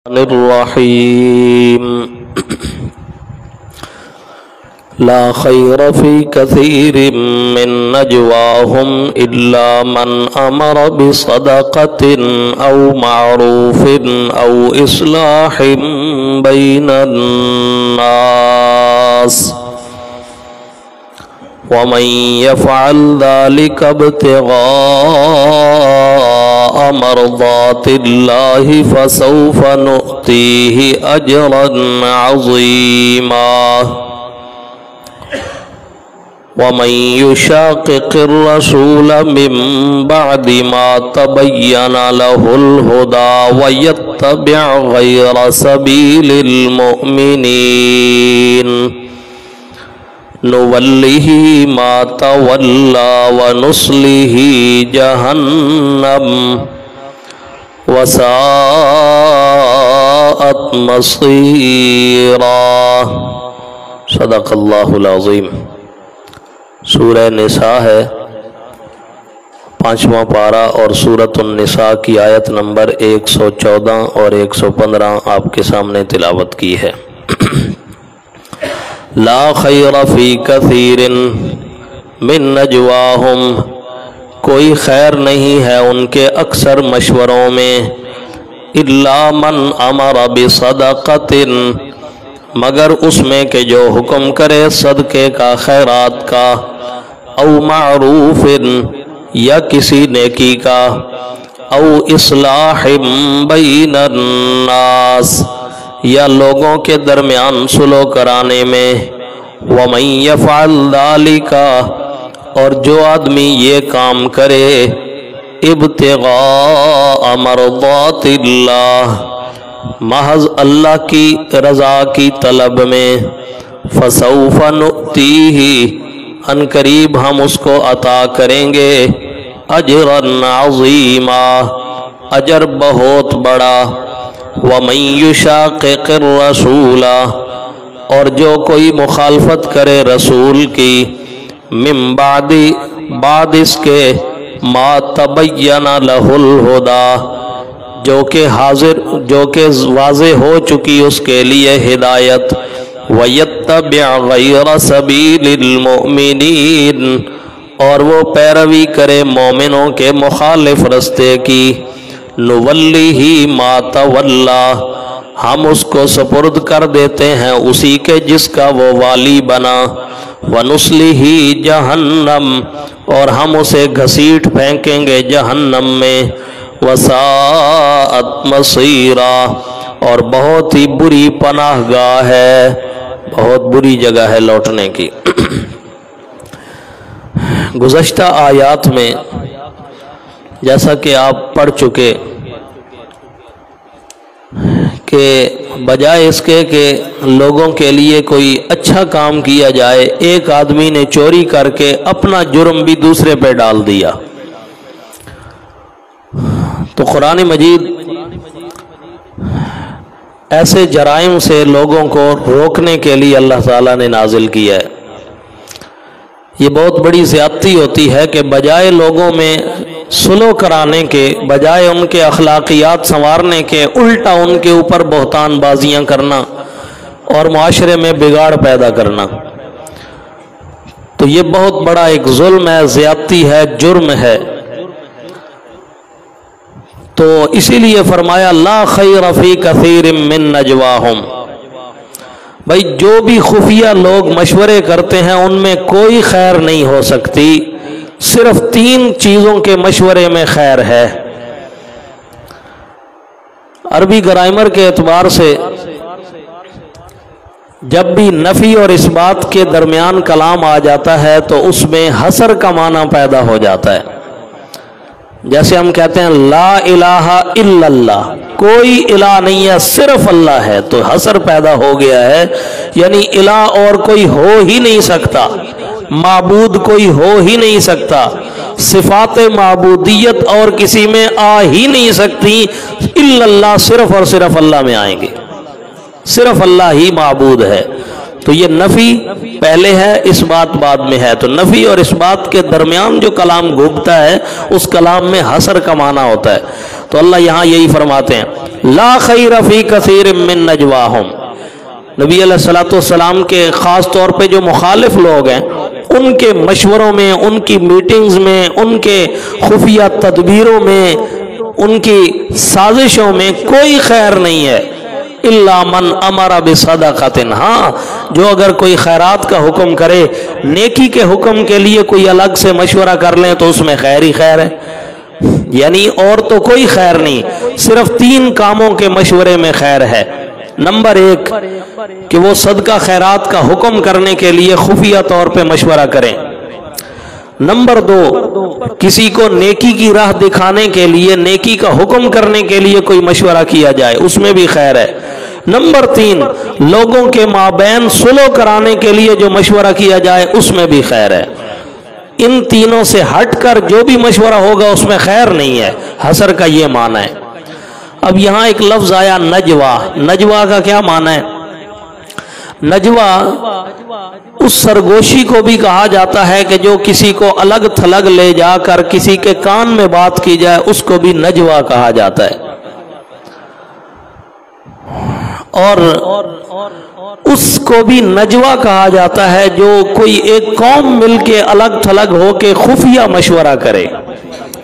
الرحيم لا خير في كثير من نجواهم إلا من أمر بصدقة أو معروف أو إصلاح بين الناس ومن يفعل ذلك ابتغاء مرضات الله فسوف نؤتيه أجرا عظيما ومن يشاقق الرسول من بعد ما تبين له الهدى ويتبع غير سبيل المؤمنين نوله ما تولى ونصله جهنم وساءت مصيرا صدق اللہ العظیم۔ سورہ نساء ہے 5واں پارہ اور سورۃ النساء کی آیت نمبر 114 اور 115 آپ کے سامنے تلاوت کی ہے۔ لا خیر فی کثیر من نجواہم، کوئی خیر نہیں ہے ان کے اکثر مشوروں میں، الا من امر بصدقۃ، مگر اس میں کہ جو حکم کرے صدقے کا، خیرات کا، او معروف یا کسی نیکی کا، او اصلاح بین الناس یا لوگوں کے درمیان صلح کرانے میں، وَمَن يَفْعَلْ ذَلِكَ، اور جو آدمی یہ کام کرے، ابتغاء مرضات اللہ، محض اللہ کی رضا کی طلب میں، فَسَوْفَ نُؤْتِيهِ، ان قریب ہم اس کو عطا کریں گے، اجرًا عظیما، اجر بہت بڑا، وَمَن يُشَاقِقِ الرَّسُولَ، اور جو کوئی مخالفت کرے رسول کی، من بعد اس کے، ما تبین لہ الہدی، جو کہ واضح ہو چکی اس کے لیے ہدایت، وَيَتَّبِعْ غَيْرَ سَبِيلِ الْمُؤْمِنِينَ، اور وہ پیروی کرے مومنوں کے مخالف رستے کی، نُوَلِّهِ مَا تَوَلَّى، ہم اس کو سپرد کر دیتے ہیں اسی کے جس کا وہ والی بنا، وَنُصْلِهِ جَهَنَّمْ، اور ہم اسے گھسیٹ پھینکیں گے جہنم میں، وَسَاءَتْ مَصِيرًا، اور بہت ہی بری پناہ گاہ ہے، بہت بری جگہ ہے لوٹنے کی۔ گزشتہ آیات میں جیسا کہ آپ پڑھ چکے کہ بجائے اس کے کہ لوگوں کے لیے کوئی اچھا کام کیا جائے، ایک آدمی نے چوری کر کے اپنا جرم بھی دوسرے پہ ڈال دیا۔ تو قرآن مجید ایسے جرائم سے لوگوں کو روکنے کے لیے اللہ تعالیٰ نے نازل کیا ہے۔ یہ بہت بڑی زیادتی ہوتی ہے کہ بجائے لوگوں میں صلح کرانے کے، بجائے ان کے اخلاقیات سنوارنے کے، الٹا ان کے اوپر بہتان بازیاں کرنا اور معاشرے میں بگاڑ پیدا کرنا۔ تو یہ بہت بڑا ایک ظلم ہے، زیادتی ہے، جرم ہے۔ تو اسی لیے فرمایا لا خیر فی کثیر من نجواہم، بھائی جو بھی خفیہ لوگ مشورے کرتے ہیں ان میں کوئی خیر نہیں ہو سکتی، صرف 3 چیزوں کے مشورے میں خیر ہے۔ عربی گرامر کے اعتبار سے جب بھی نفی اور اس بات کے درمیان کلام آ جاتا ہے تو اس میں حصر کا معنی پیدا ہو جاتا ہے۔ جیسے ہم کہتے ہیں لا الہ الا اللہ، کوئی الہ نہیں ہے، صرف اللہ ہے، تو حصر پیدا ہو گیا ہے، یعنی الہ اور کوئی ہو ہی نہیں سکتا، معبود کوئی ہو ہی نہیں سکتا، صفات معبودیت اور کسی میں آ ہی نہیں سکتی، الا اللہ، صرف اور صرف اللہ میں آئیں گے، صرف اللہ ہی معبود ہے۔ تو یہ نفی پہلے ہے، اس بات بعد میں ہے. تو نفی اور اس بات کے درمیان جو کلام گھومتا ہے اس کلام میں حصر کا معنی ہوتا ہے. تو اللہ یہاں یہی فرماتے ہیں لا خیر فی کثیر من نجواہم، نبی علیہ الصلوۃ والسلام کے خاص طور پہ جو مخالف لوگ ہیں ان کے مشوروں میں، ان کی میٹنگز میں، ان کے خفیہ تدبیروں میں، ان کی سازشوں میں کوئی خیر نہیں ہے الا من امر بصدقۃ، ہاں جو اگر کوئی خیرات کا حکم کرے، نیکی کے حکم کے لیے کوئی الگ سے مشورہ کر لیں تو اس میں خیر ہی خیر ہے، یعنی اور تو کوئی خیر نہیں، صرف 3 کاموں کے مشورے میں خیر ہے۔ نمبر 1 کہ وہ صدقہ خیرات کا حکم کرنے کے لیے خفیہ طور پہ مشورہ کریں۔ نمبر 2 کسی کو نیکی کی راہ دکھانے کے لیے، نیکی کا حکم کرنے کے لیے کوئی مشورہ کیا جائے، اس میں بھی خیر ہے۔ نمبر 3 لوگوں کے مابین صلح کرانے کے لیے جو مشورہ کیا جائے اس میں بھی خیر ہے۔ ان تینوں سے ہٹ کر جو بھی مشورہ ہوگا اس میں خیر نہیں ہے، حسر کا یہ معنی ہے۔ اب یہاں ایک لفظ آیا نجوا، نجوا کا کیا معنی ہے؟ نجوا اس سرگوشی کو بھی کہا جاتا ہے کہ جو کسی کو الگ تھلگ لے جا کر کسی کے کان میں بات کی جائے، اس کو بھی نجوا کہا جاتا ہے۔ اور اس کو بھی نجوا کہا جاتا ہے جو کوئی ایک قوم مل کے الگ تھلگ ہو کے خفیہ مشورہ کرے۔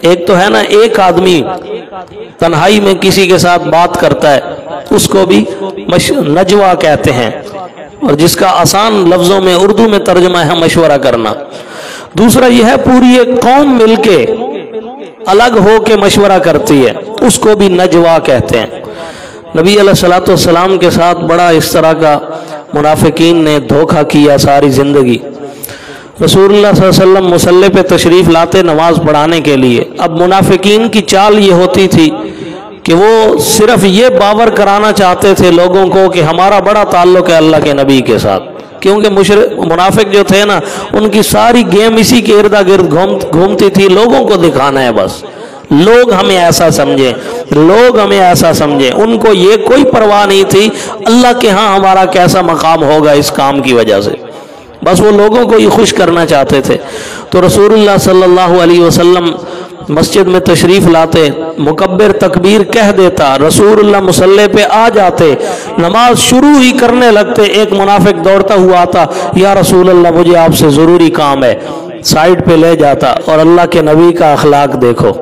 ایک تو ہے نا ایک آدمی تنہائی میں کسی کے ساتھ بات کرتا ہے، اس کو بھی نجوا کہتے ہیں، اور جس کا آسان لفظوں میں اردو میں ترجمہ ہے مشورہ کرنا۔ دوسرا یہ ہے پوری ایک قوم مل کے الگ ہو کے مشورہ کرتی ہے، اس کو بھی نجوا کہتے ہیں۔ نبی علیہ الصلوۃ والسلام کے ساتھ بڑا اس طرح کا منافقین نے دھوکہ کیا ساری زندگی۔ رسول اللہ صلی اللہ علیہ وسلم مصلی پہ تشریف لاتے نماز پڑھانے کے لیے، اب منافقین کی چال یہ ہوتی تھی کہ وہ صرف یہ باور کرانا چاہتے تھے لوگوں کو کہ ہمارا بڑا تعلق ہے اللہ کے نبی کے ساتھ، کیونکہ منافق جو تھے نا ان کی ساری گیم اسی کے ارد گرد گھومتی تھی، لوگوں کو دکھانا ہے بس، لوگ ہمیں ایسا سمجھیں، لوگ ہمیں ایسا سمجھیں، ان کو یہ کوئی پرواہ نہیں تھی اللہ کے ہاں ہمارا کیسا مقام ہوگا اس کام کی وجہ سے، بس وہ لوگوں کو یہ خوش کرنا چاہتے تھے۔ تو رسول اللہ صلی اللہ علیہ وسلم مسجد میں تشریف لاتے، مکبر تکبیر کہہ دیتا، رسول اللہ مصلی پہ آ جاتے، نماز شروع ہی کرنے لگتے، ایک منافق دوڑتا ہوا آتا، یا رسول اللہ مجھے آپ سے ضروری کام ہے، سائیڈ پہ لے جاتا، اور اللہ کے نبی کا اخلاق دیکھو،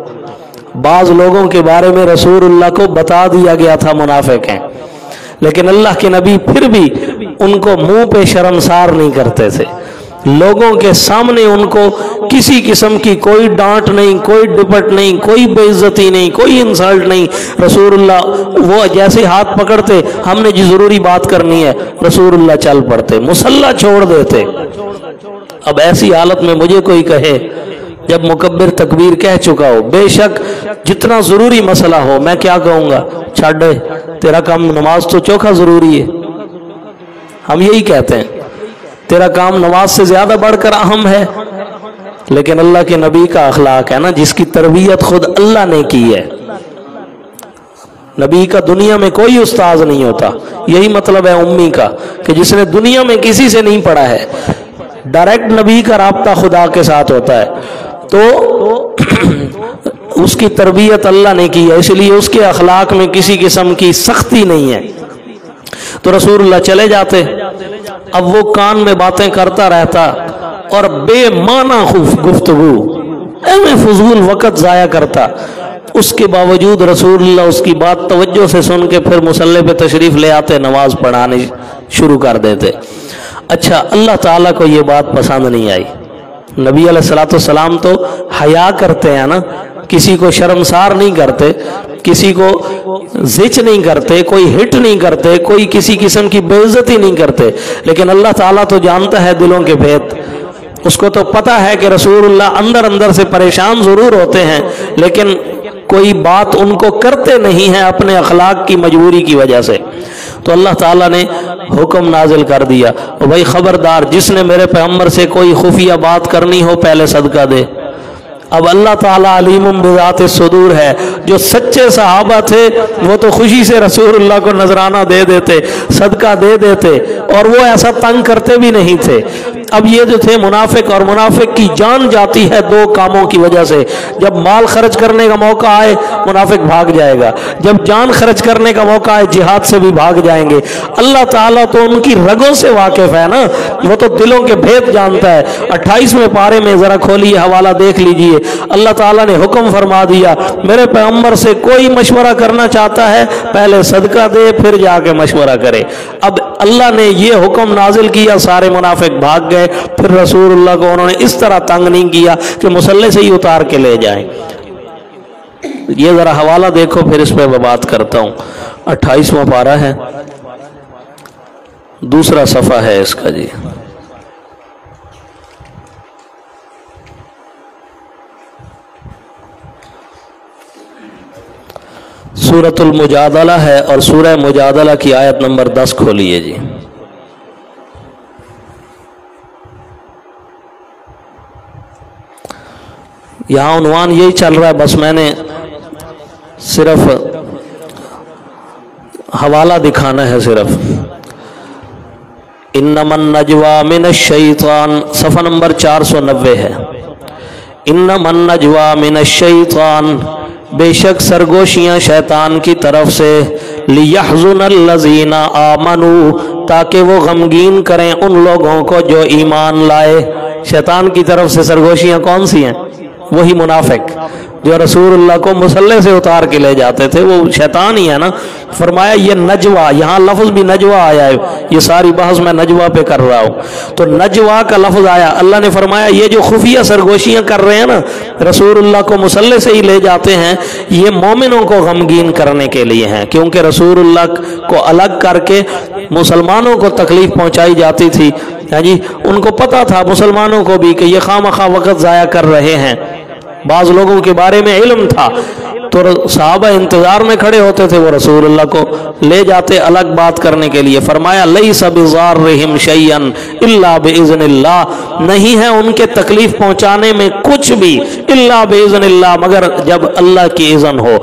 بعض لوگوں کے بارے میں رسول اللہ کو بتا دیا گیا تھا منافق ہیں، لیکن اللہ کے نبی پھر بھی ان کو منہ پہ شرمسار نہیں کرتے تھے، لوگوں کے سامنے ان کو کسی قسم کی کوئی ڈانٹ نہیں، کوئی ڈپٹ نہیں، کوئی بے عزتی نہیں، کوئی انسلٹ نہیں۔ رسول اللہ وہ جیسے ہاتھ پکڑتے، ہم نے جی ضروری بات کرنی ہے، رسول اللہ چل پڑتے، مصلی چھوڑ دیتے۔ اب ایسی حالت میں مجھے کوئی کہے جب مکبر تکبیر کہہ چکا ہو، بے شک جتنا ضروری مسئلہ ہو، میں کیا کہوں گا؟ چھاڑے، تیرا کام نماز تو چوکھا ضروری ہے، ہم یہی کہتے ہیں، تیرا کام نماز سے زیادہ بڑھ کر اہم ہے، لیکن اللہ کے نبی کا اخلاق ہے نا، جس کی تربیت خود اللہ نے کی ہے۔ نبی کا دنیا میں کوئی استاذ نہیں ہوتا، یہی مطلب ہے امی کا، کہ جس نے دنیا میں کسی سے نہیں پڑھا ہے، ڈائریکٹ نبی کا رابطہ خدا کے ساتھ ہوتا ہے، تو اس کی تربیت اللہ نے کی ہے، اس لیے اس کے اخلاق میں کسی قسم کی سختی نہیں ہے۔ تو رسول اللہ چلے جاتے، اب وہ کان میں باتیں کرتا رہتا اور بے معنی گفتگو، فضول وقت ضائع کرتا، اس کے باوجود رسول اللہ اس کی بات توجہ سے سن کے پھر مصلی پہ تشریف لے آتے، نماز پڑھانی شروع کر دیتے۔ اچھا، اللہ تعالیٰ کو یہ بات پسند نہیں آئی۔ نبی علیہ الصلوۃ والسلام تو حیا کرتے ہیں نا، کسی کو شرمسار نہیں کرتے، کسی کو زچ نہیں کرتے، کوئی ہٹ نہیں کرتے، کوئی کسی قسم کی بے عزتی نہیں کرتے، لیکن اللہ تعالیٰ تو جانتا ہے دلوں کے بھید، اس کو تو پتہ ہے کہ رسول اللہ اندر اندر سے پریشان ضرور ہوتے ہیں، لیکن کوئی بات ان کو کرتے نہیں ہیں اپنے اخلاق کی مجبوری کی وجہ سے۔ تو اللہ تعالیٰ نے حکم نازل کر دیا، بھائی خبردار، جس نے میرے پیغمبر سے کوئی خفیہ بات کرنی ہو پہلے صدقہ دے۔ اب اللہ تعالیٰ علیم بذات الصدور ہے، جو سچے صحابہ تھے وہ تو خوشی سے رسول اللہ کو نذرانہ دے دیتے، صدقہ دے دیتے، اور وہ ایسا تنگ کرتے بھی نہیں تھے۔ अब ये जो थे मुनाफिक, और मुनाफिक की जान जाती है दो कामों की वजह से। जब माल खर्च करने का मौका आए मुनाफिक भाग जाएगा, जब जान खर्च करने का मौका आए जिहाद से भी भाग जाएंगे। अल्लाह ताला तो उनकी रगों से वाकिफ है ना, वो तो दिलों के भेद जानता है। 28वें पारे में जरा खोलिए, हवाला देख लीजिए। अल्लाह ताला ने हुक्म फरमा दिया, मेरे पैगंबर से कोई मशवरा करना चाहता है पहले सदका दे फिर जाके मशवरा करे। अब अल्लाह ने ये हुक्म नाजिल किया, सारे मुनाफिक भाग गए। फिर रसूलुल्लाह को उन्होंने इस तरह तंग नहीं किया कि मुसल्ले से ही उतार के ले जाएं। ये जरा हवाला देखो, फिर इस पर मैं बात करता हूँ। 28वां पारा है, दूसरा सफ़ा है इसका जी। सूरतुल मुजादला है और सूरह मुजादला की आयत नंबर 10 खोलिए जी। यहाँ उन्वान यही चल रहा है, बस मैंने सिर्फ हवाला दिखाना है सिर्फ। इन्नमन नजवा मिनश शैतान, सफ़ा नंबर 490 है। इन्नमन नजवा मिनश शैतान, बेशक सरगोशियाँ शैतान की तरफ से, लियहज़ुनल्लज़ीना आमनू, ताकि वो गमगीन करें उन लोगों को जो ईमान लाए। शैतान की तरफ से सरगोशियाँ कौन सी हैं? वही मुनाफिक जो रसूलुल्लाह को मुसल्ले से उतार के ले जाते थे, वो शैतान ही है ना। फरमाया ये नजवा, यहाँ लफ्ज़ भी नजवा आया है, ये सारी बहस मैं नजवा पे कर रहा हूँ, तो नजवा का लफ्ज़ आया। अल्लाह ने फरमाया ये जो खुफिया सरगोशियाँ कर रहे हैं ना, रसूलुल्लाह को मुसल्ले से ही ले जाते हैं, ये मोमिनों को गमगीन करने के लिए हैं, क्योंकि रसूलुल्लाह को अलग करके मुसलमानों को तकलीफ पहुँचाई जाती थी। हाँ जी, उनको पता था मुसलमानों को भी कि ये खामखा वक़्त ज़ाया कर रहे हैं। बाज़ लोगों के बारे में इल्म था, तो सहाबा इंतजार में खड़े होते थे, वो रसूलुल्लाह को ले जाते अलग बात करने के लिए। फरमाया लैसा बिज़ाररिहिम शैअन इल्ला बिइज़्निल्लाह, नहीं है उनके तकलीफ पहुंचाने में कुछ भी इल्ला बिइज़्निल्लाह, मगर जब अल्लाह की इज़्न हो।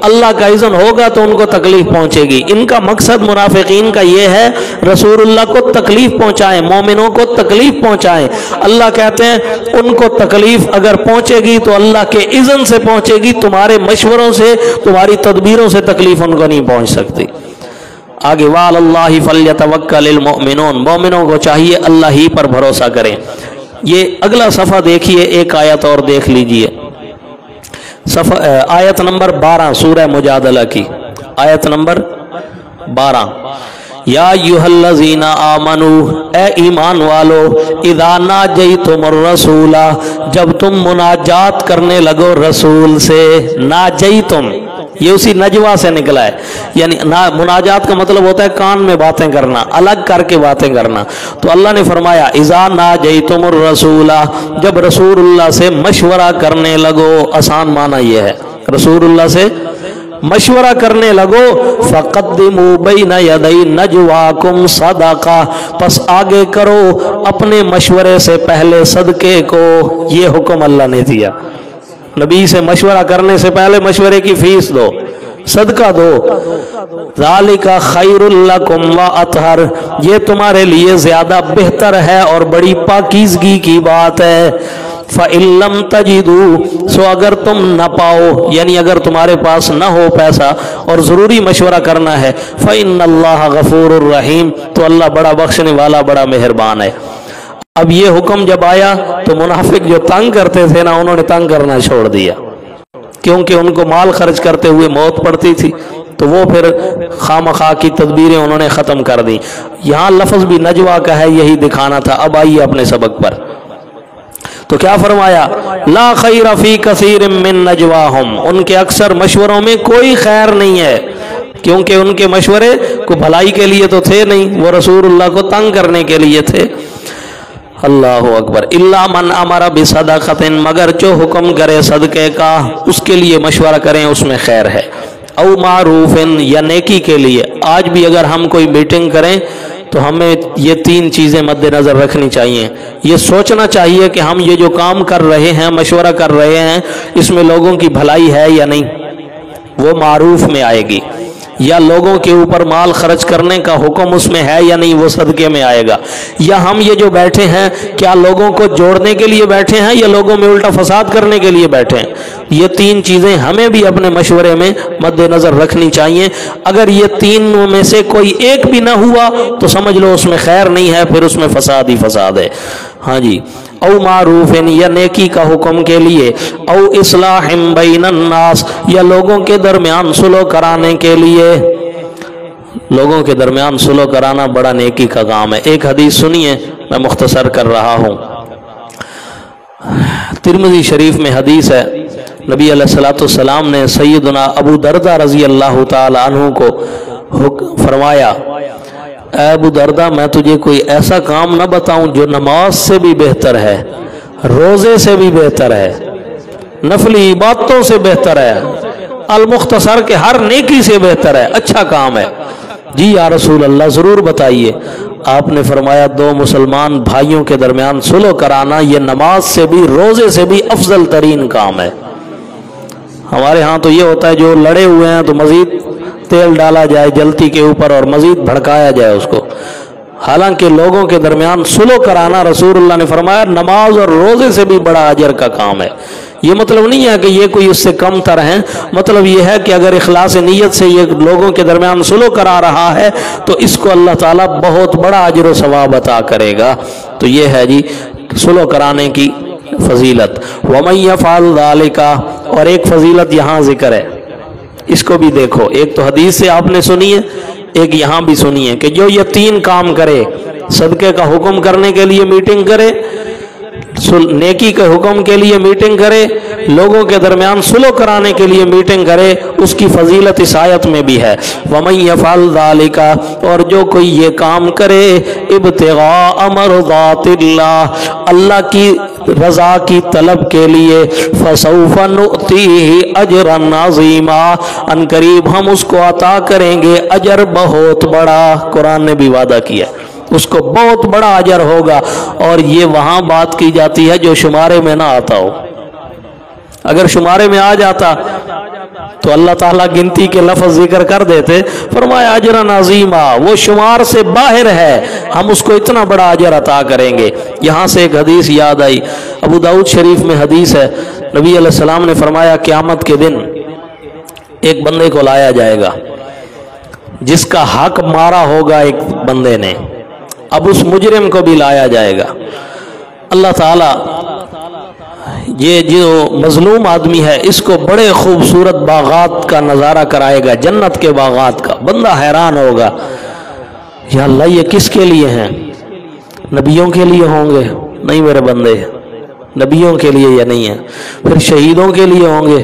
अल्लाह का इज़्न होगा तो उनको तकलीफ पहुंचेगी। इनका मकसद मुनाफिकीन का ये है रसूलुल्लाह को तकलीफ पहुंचाएं, मोमिनों को तकलीफ पहुंचाएं। अल्लाह कहते हैं उनको तकलीफ अगर पहुंचेगी तो अल्लाह के इज़्न से पहुंचेगी, तुम्हारे मशवरों से, तुम्हारी तदबीरों से तकलीफ उनको नहीं पहुंच सकती। आगे वअलल्लाहि फल्यतवक्कलिल मुमिनून, मोमिनों को चाहिए अल्लाह ही पर भरोसा करें। ये अगला सफ़ा देखिए, एक आयत और देख लीजिए, आयत नंबर 12 सूरह मुजादला की, आयत नंबर 12। या अय्युहल्लज़ीना आमनू, ए ईमान वालो, इज़ा नाजैतुमुर रसूला, जब तुम मुनाजात करने लगो रसूल से। नाजैतुम ये उसी नजवा से निकला है, यानी मुनाजात का मतलब होता है कान में बातें करना, अलग करके बातें करना। तो अल्लाह ने फरमाया इज़ा नाजैतुमुर रसूला, जब रसूलुल्लाह से मशवरा करने लगो। आसान माना यह है, रसूलुल्लाह से मशवरा करने लगो। फ़क़द्दिमू बैना यदै नजवाकुम सदका, पस आगे करो अपने मशवरे से पहले सदके को। ये हुक्म अल्लाह ने दिया, नबी से मशवरा करने से पहले मशवरे की फीस दो, सदका दो। ज़ालिका खैरुल लकुम व अतहर, ये तुम्हारे लिए ज्यादा बेहतर है और बड़ी पाकीज़गी की बात है। फ़इल्लम तजिदू, सो अगर तुम न पाओ, यानी अगर तुम्हारे पास न हो पैसा और ज़रूरी मशवरा करना है, फ़इन्नल्लाह गफ़ूरुर रहीम, तो अल्लाह बड़ा बख्शने वाला बड़ा मेहरबान है। अब ये हुक्म जब आया तो मुनाफिक जो तंग करते थे ना, उन्होंने तंग करना छोड़ दिया, क्योंकि उनको माल खर्च करते हुए मौत पड़ती थी, तो वो फिर खामखा की तदबीरें उन्होंने ख़त्म कर दी। यहाँ लफ्ज़ भी नजवा का है, यही दिखाना था। अब आइए अपने सबक पर, तो क्या फरमाया, ला खैर फी कसीर मिन नजवाहुम, उनके अक्सर मशवरों में कोई खैर नहीं है, क्योंकि उनके मशवरे को भलाई के लिए तो थे नहीं, वो रसूलुल्लाह को तंग करने के लिए थे। अल्लाहु अकबर। इल्ला मन अमरा बिसदक़तिन, मगर जो हुक्म करे सदके का, उसके लिए मशवरा करें, उसमें खैर है। औ मारूफिन, या नेकी के लिए। आज भी अगर हम कोई मीटिंग करें तो हमें ये 3 चीज़ें मद्देनज़र रखनी चाहिए। ये सोचना चाहिए कि हम ये जो काम कर रहे हैं, मशवरा कर रहे हैं, इसमें लोगों की भलाई है या नहीं, वो मारूफ में आएगी। या लोगों के ऊपर माल खर्च करने का हुक्म उसमें है या नहीं, वो सदके में आएगा। या हम ये जो बैठे हैं क्या लोगों को जोड़ने के लिए बैठे हैं या लोगों में उल्टा फसाद करने के लिए बैठे हैं। ये तीन चीज़ें हमें भी अपने मशवरे में मद्देनज़र रखनी चाहिए। अगर ये तीनों में से कोई एक भी ना हुआ तो समझ लो उसमें खैर नहीं है, फिर उसमें फसाद ही फसाद है। हाँ जी, औ मारूफिन या नेकी का हुक्म के लिए, औ इस्लाहिम बैनन नास या लोगों के दरमियान सुलह कराने के लिए। लोगों के दरमियान सुलह कराना बड़ा नेकी का काम है। एक हदीस सुनिए, मैं मुख्तसर कर रहा हूँ। तिरमिज़ी शरीफ में हदीस है, नबी अलैहिस्सलाम ने सैयदना अबू दरदा रज़ी अल्लाह ताला अन्हु को फरमाया, अबू दरदा मैं तुझे कोई ऐसा काम न बताऊं जो नमाज से भी बेहतर है, रोज़े से भी बेहतर है, नफली इबादतों से बेहतर है, अल मुख्तसर के हर नेकी से बेहतर है, अच्छा काम है। जी या रसूल अल्लाह ज़रूर बताइए। आपने फरमाया दो मुसलमान भाइयों के दरमियान सुलह कराना ये नमाज से भी रोज़े से भी अफजल तरीन काम है। हमारे यहाँ तो ये होता है जो लड़े हुए हैं तो मज़ीद तेल डाला जाए जलती के ऊपर और मज़ीद भड़काया जाए उसको। हालांकि लोगों के दरमियान सुलह कराना रसूलुल्लाह ने फरमाया नमाज और रोज़े से भी बड़ा अजर का काम है। ये मतलब नहीं है कि ये कोई उससे कम तर है, मतलब ये है कि अगर इखलास नीयत से ये लोगों के दरमियान सुलह करा रहा है तो इसको अल्लाह ताला बहुत बड़ा अजर व सवाब अता करेगा। तो ये है जी सुलह कराने की फजीलत। वमन यफ़अल ज़ालिका, और एक फजीलत यहाँ जिक्र है, इसको भी देखो। एक तो हदीस से आपने सुनी है, एक यहाँ भी सुनी है कि जो ये तीन काम करे, सदके का हुक्म करने के लिए मीटिंग करे, नेकी के हुक्म के लिए मीटिंग करे, लोगों के दरमियान सुलह कराने के लिए मीटिंग करे, उसकी फजीलत इस आयत में भी है। वमन यफ़अल ज़ालिका, और जो कोई ये काम करे इब्तिग़ाअ मरज़ातिल्लाह, अल्लाह की रज़ा की तलब के लिए, फ़सौफ़ नुअतीहि अजरन अज़ीमा, अनकरीब हम उसको अता करेंगे अजर बहुत बड़ा। कुरान ने भी वादा किया उसको बहुत बड़ा अजर होगा। और ये वहाँ बात की जाती है जो शुमारे में ना आता हो। अगर शुमारे में आ जाता तो अल्लाह ताला गिनती के लफ्ज़ जिक्र कर देते, फरमाया अजरन अज़ीमा, वो शुमार से बाहर है, हम उसको इतना बड़ा अजर अता करेंगे। यहाँ से एक हदीस याद आई, अबू दाऊद शरीफ में हदीस है, नबी अलैहिस्सलाम ने फरमाया क़यामत के दिन एक बंदे को लाया जाएगा जिसका हक मारा होगा एक बंदे ने, अब उस मुजरिम को भी लाया जाएगा। अल्लाह ताला ये जो मजलूम आदमी है इसको बड़े खूबसूरत बागात का नज़ारा कराएगा, जन्नत के बागात का। बंदा हैरान होगा, या अल्लाह ये किसके लिए हैं? नबियों के लिए होंगे? नहीं मेरे बंदे, नबियों के लिए या नहीं है। फिर शहीदों के लिए होंगे?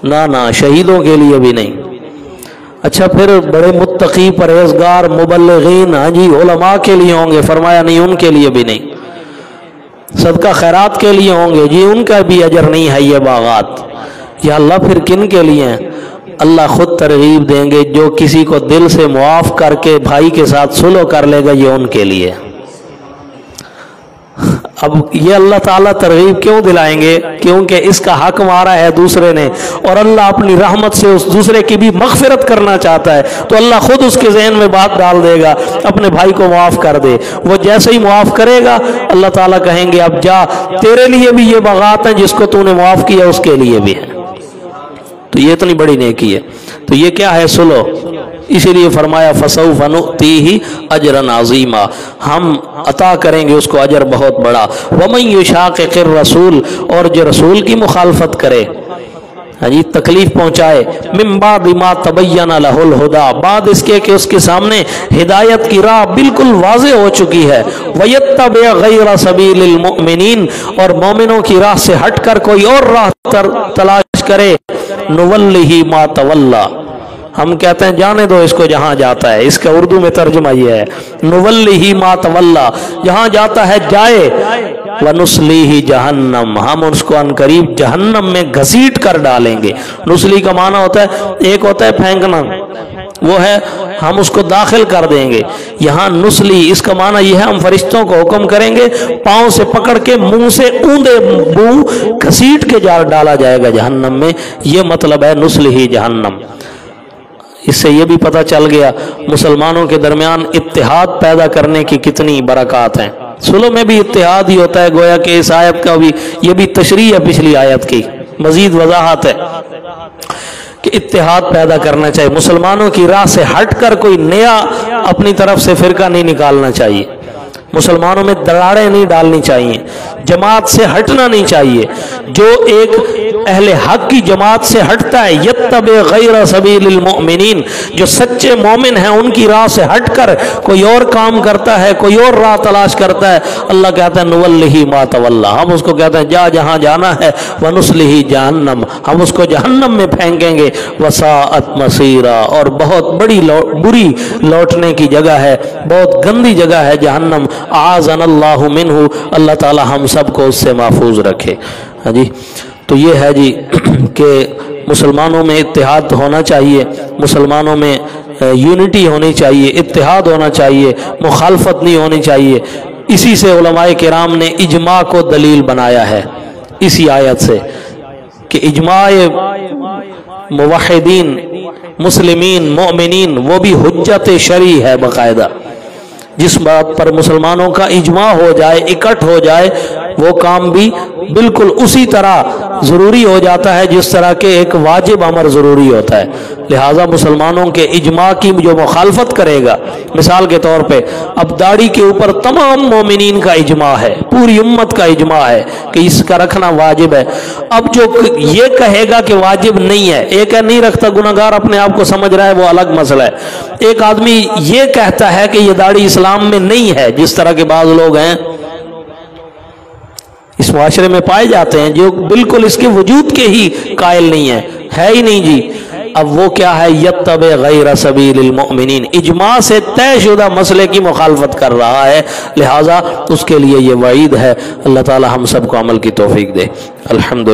ना ना, शहीदों के लिए भी नहीं। अच्छा, फिर बड़े मुत्तकी परहेजगार मुबल्लिगीन, हाँ जी, उलमा के लिए होंगे? फरमाया नहीं, उनके लिए भी नहीं। सदका खैरात के लिए होंगे? जी, उनका भी अजर नहीं है ये बागात। या अल्लाह फिर किन के लिए हैं? अल्लाह खुद तरगीब देंगे, जो किसी को दिल से मुआफ़ करके भाई के साथ सुलह कर लेगा ये उनके लिए। अब ये अल्लाह ताला तरगीब क्यों दिलाएंगे? क्योंकि इसका हक मारा है दूसरे ने, और अल्लाह अपनी रहमत से उस दूसरे की भी मग़फ़िरत करना चाहता है, तो अल्लाह खुद उसके ज़हन में बात डाल देगा, अपने भाई को माफ़ कर दे। वो जैसे ही माफ़ करेगा अल्लाह ताला कहेंगे अब जा, तेरे लिए भी ये बागात हैं, जिसको तूने माफ़ किया उसके लिए भी है। तो ये इतनी बड़ी नेकी है। तो ये क्या है? सुलह। इसीलिए फरमाया फसौफ़ नुअतीहि अजरन अज़ीमा, हम अता करेंगे उसको अजर बहुत बड़ा। वमन युशाक़िक़िर रसूल, और जो रसूल की मुखालफत करे, हाँ जी, तकलीफ पहुँचाए, मिन बादि मा तबय्यन लहुल हुदा, बाद इसके कि उसके सामने हिदायत की राह बिल्कुल वाज़ेह हो चुकी है, वयत्तबि गैर सबीलिल मुमिनीन, और मोमिनों की राह से हटकर कोई और राह तलाश करे, नुवल्लिही मा तवल्ला, हम कहते हैं जाने दो इसको जहाँ जाता है। इसका उर्दू में तर्जुमा ये है, नुवल्लिही मा तवल्ला, जहाँ जाता है जाए, वनुस्लीही जहन्नम, हम उसको अनकरीब जहन्नम में घसीट कर डालेंगे। नुस्ली का माना होता है, एक होता है फेंकना, वो है हम उसको दाखिल कर देंगे। यहाँ नुस्ली, इसका माना यह है हम फरिश्तों को हुक्म करेंगे, पाँव से पकड़ के मुंह से ऊंधे मुंह घसीट के डाला जाएगा जहन्नम में। ये मतलब है नुस्ली ही जहन्नम। اس سے یہ بھی پتہ چل گیا مسلمانوں کے درمیان اتحاد پیدا کرنے کی کتنی برکات ہیں۔ صلح میں بھی اتحاد ہی ہوتا ہے، گویا کہ اس آیت کا بھی یہ بھی تشریح ہے پچھلی آیت کی، مزید وضاحت ہے کہ اتحاد پیدا کرنا چاہیے، مسلمانوں کی راہ سے ہٹ کر کوئی نیا اپنی طرف سے فرقہ نہیں نکالنا چاہیے، مسلمانوں میں دراڑیں نہیں ڈالنی چاہیے، جماعت سے ہٹنا نہیں چاہیے۔ جو ایک اہل حق کی جماعت سے ہٹتا ہے، یتبع غیر سبیل المؤمنین، جو سچے مومن ہیں ان کی راہ سے ہٹ کر کوئی اور کام کرتا ہے، کوئی اور راہ تلاش کرتا ہے، اللہ کہتا ہے نولہ ما تولی، ہم اس کو کہتے ہیں جا جہاں جانا ہے، ونصلہ جہنم، ہم اس کو جہنم میں پھینکیں گے، وساءت مصیرا، اور بہت بڑی بری لوٹنے کی جگہ ہے، بہت گندی جگہ ہے جہنم، اعاذنا اللہ منہ، اللہ تعالی ہم سب کو اس سے محفوظ رکھے۔ ہاں جی، تو یہ ہے جی کہ مسلمانوں میں اتحاد ہونا چاہیے، مسلمانوں میں یونٹی ہونی چاہیے، اتحاد ہونا چاہیے، مخالفت نہیں ہونی چاہیے۔ اسی سے علماء کرام نے اجماع کو دلیل بنایا ہے، اسی آیت سے، کہ اجماع موحدین، مسلمین، مؤمنین وہ بھی حجت شرعی ہے باقاعدہ، جس بات پر مسلمانوں کا اجماع ہو جائے، اکٹھ ہو جائے، وہ کام بھی بالکل اسی طرح ضروری ہو جاتا ہے جس طرح کہ ایک واجب امر ضروری ہوتا ہے۔ لہٰذا مسلمانوں کے اجماع کی جو مخالفت کرے گا، مثال کے طور پہ اب داڑھی کے اوپر تمام مومنین کا اجماع ہے، پوری امت کا اجماع ہے کہ اس کا رکھنا واجب ہے۔ اب جو یہ کہے گا کہ واجب نہیں ہے، ایک ہے نہیں رکھتا گناہگار اپنے آپ کو سمجھ رہا ہے، وہ الگ مسئلہ ہے۔ ایک آدمی یہ کہتا ہے کہ یہ داڑھی اسلام میں نہیں ہے، جس طرح کے بعض لوگ ہیں اس معاشرے میں پائے جاتے ہیں جو بالکل اس کے وجود کے ہی قائل نہیں ہے ہی نہیں جی۔ اب وہ کیا ہے؟ یتبع غیر سبیل المؤمنین، اجماع سے طے شدہ مسئلے کی مخالفت کر رہا ہے، لہٰذا اس کے لیے یہ وعید ہے۔ اللہ تعالی ہم سب کو عمل کی توفیق دے۔ الحمد